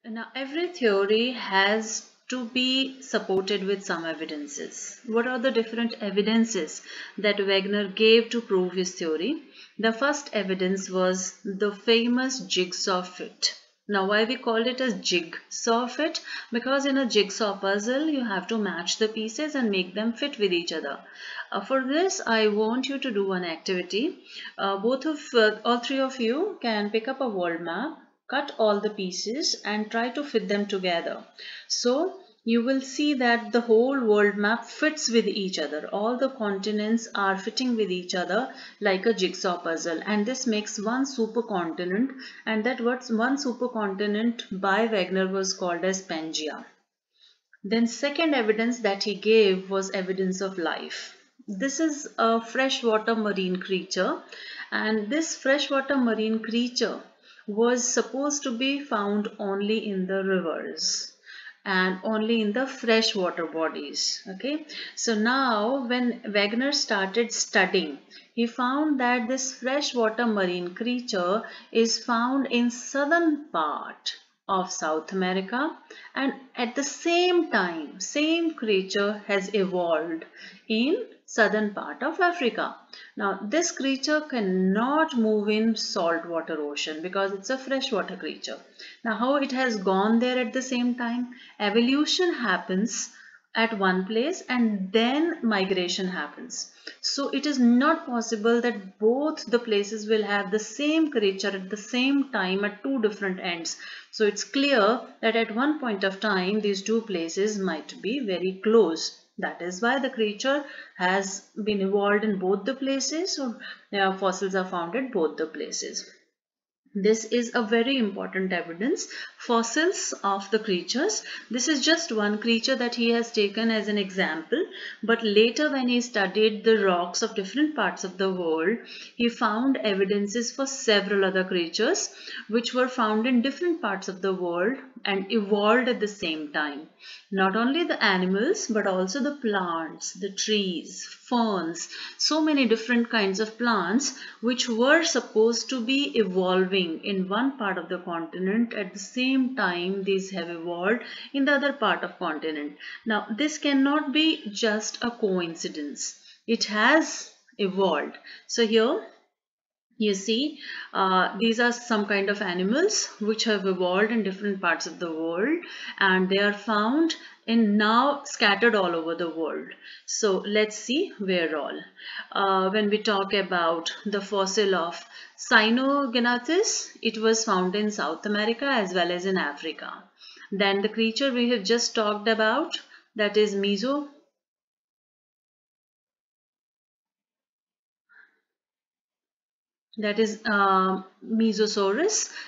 Now, every theory has to be supported with some evidences. What are the different evidences that Wegener gave to prove his theory? The first evidence was the famous jigsaw fit. Now, why we call it as jigsaw fit? Because in a jigsaw puzzle, you have to match the pieces and make them fit with each other. For this, I want you to do one activity. All three of you can pick up a world map, cut all the pieces and try to fit them together. So you will see that the whole world map fits with each other. All the continents are fitting with each other like a jigsaw puzzle, and this makes one supercontinent, and that what's one supercontinent by Wegener was called as Pangaea. Then second evidence that he gave was evidence of life. This is a freshwater marine creature, and this freshwater marine creature was supposed to be found only in the rivers and only in the freshwater bodies. Okay, so now when Wegener started studying, he found that this freshwater marine creature is found in southern part of South America, and at the same time same creature has evolved in southern part of Africa. Now this creature cannot move in saltwater ocean because it's a freshwater creature. Now how it has gone there at the same time? Evolution happens at one place and then migration happens. So it is not possible that both the places will have the same creature at the same time at two different ends. So it's clear that at one point of time these two places might be very close. That is why the creature has been evolved in both the places, or fossils are found at both the places. This is a very important evidence. Fossils of the creatures. This is just one creature that he has taken as an example, but later when he studied the rocks of different parts of the world, he found evidences for several other creatures which were found in different parts of the world and evolved at the same time. Not only the animals but also the plants, the trees, ferns, so many different kinds of plants which were supposed to be evolving in one part of the continent at the same time these have evolved in the other part of continent. Now this cannot be just a coincidence. It has evolved. So here you see, these are some kind of animals which have evolved in different parts of the world, and they are found in now scattered all over the world. So let's see where all. When we talk about the fossil of Cyanogenathus, it was found in South America as well as in Africa. Then the creature we have just talked about, that is Mesosaurus.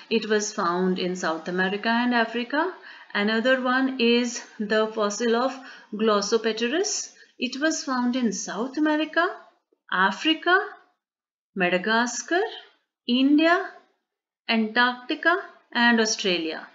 It was found in South America and Africa. Another one is the fossil of Glossopteris. It was found in South America, Africa, Madagascar, India, Antarctica and Australia.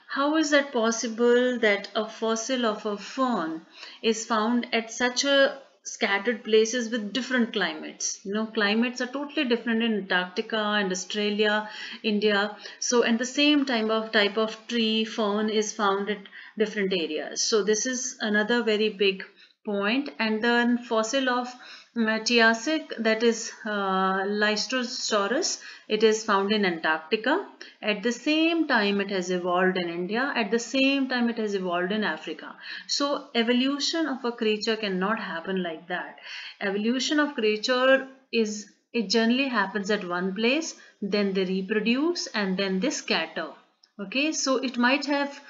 How is that possible that a fossil of a fern is found at such a scattered places with different climates? You know, climates are totally different in Antarctica and Australia, India. So, and the same type of tree, fern is found at different areas. So, this is another very big point. And then fossil of Triassic, that is Lystosaurus, it is found in Antarctica. At the same time it has evolved in India. At the same time it has evolved in Africa. So evolution of a creature cannot happen like that. Evolution of creature is, it generally happens at one place, then they reproduce and then they scatter. Okay, so it might have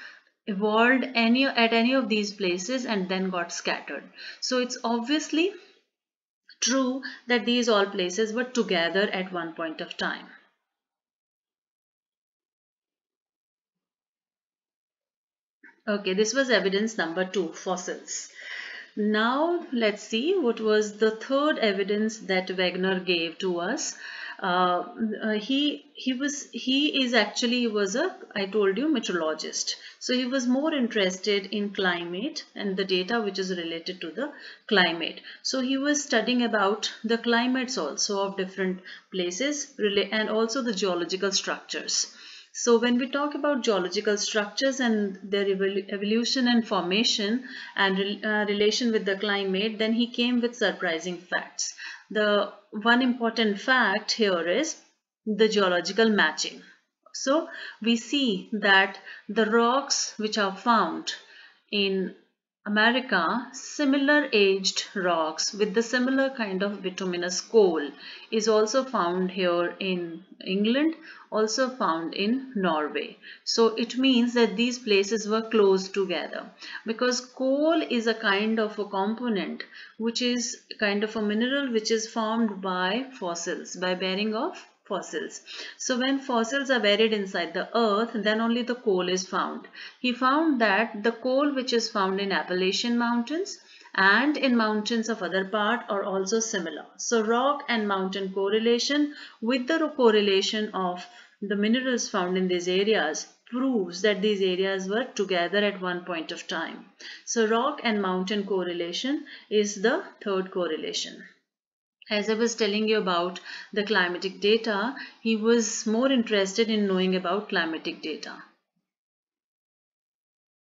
evolved at any of these places and then got scattered. So it's obviously true that these all places were together at one point of time. Okay, this was evidence number 2, fossils. Now let's see what was the third evidence that Wegener gave to us. He is actually, he was a, I told you, meteorologist. So he was more interested in climate and the data which is related to the climate. So he was studying about the climates also of different places and also the geological structures. So when we talk about geological structures and their evolution and formation and relation with the climate, then he came with surprising facts. The one important fact here is the geological matching. So we see that the rocks which are found in America, similar aged rocks with the similar kind of bituminous coal is also found here in England, also found in Norway. So it means that these places were close together, because coal is a kind of a component which is kind of a mineral which is formed by fossils, by bearing of fossils. So when fossils are buried inside the earth, then only the coal is found. He found that the coal which is found in Appalachian Mountains and in mountains of other part are also similar. So rock and mountain correlation with the correlation of the minerals found in these areas proves that these areas were together at one point of time. So rock and mountain correlation is the third correlation. As I was telling you about the climatic data, he was more interested in knowing about climatic data.